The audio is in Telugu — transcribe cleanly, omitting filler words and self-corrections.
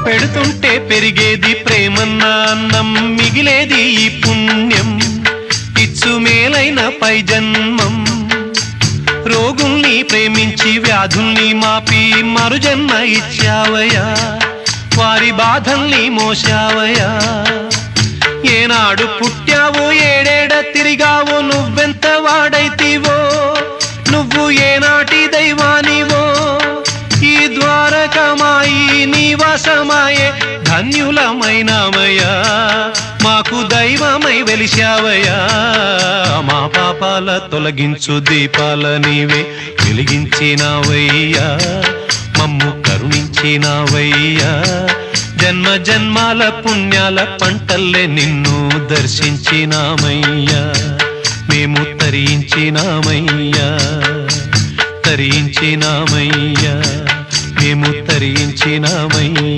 పెడుతుంటే పెరిగేది ప్రేమన్న అన్నం, మిగిలేది ఈ పుణ్యం ఇచ్చు మేలైన పై జన్మం. రోగుల్ని ప్రేమించి వ్యాధుల్ని మాపి మరు జన్మ ఇచ్చావయ్యా, వారి బాధల్ని మోసావయ్యా. ఏనాడు పుట్టావో ఏడేడ తిరిగావో, నువ్వెంత వాడైతివో, నువ్వు ఏనాటి దైవానివో. ఈ ద్వారకమాయి నివాసమాయే ధన్యులమైనామయ్యా, మాకు దైవమై వెలిశావయ్యా. మా పాపాల తొలగించు దీపాల నీవే వెలిగించినావయ్యా, మమ్ము కరుణించినావయ్యా. జన్మ జన్మాల పుణ్యాల పంటల్లే నిన్ను దర్శించినామయ్యా, మేము తరించినామయ్యా, తరించినామయ్యా, మేము తరించినామయ్యా.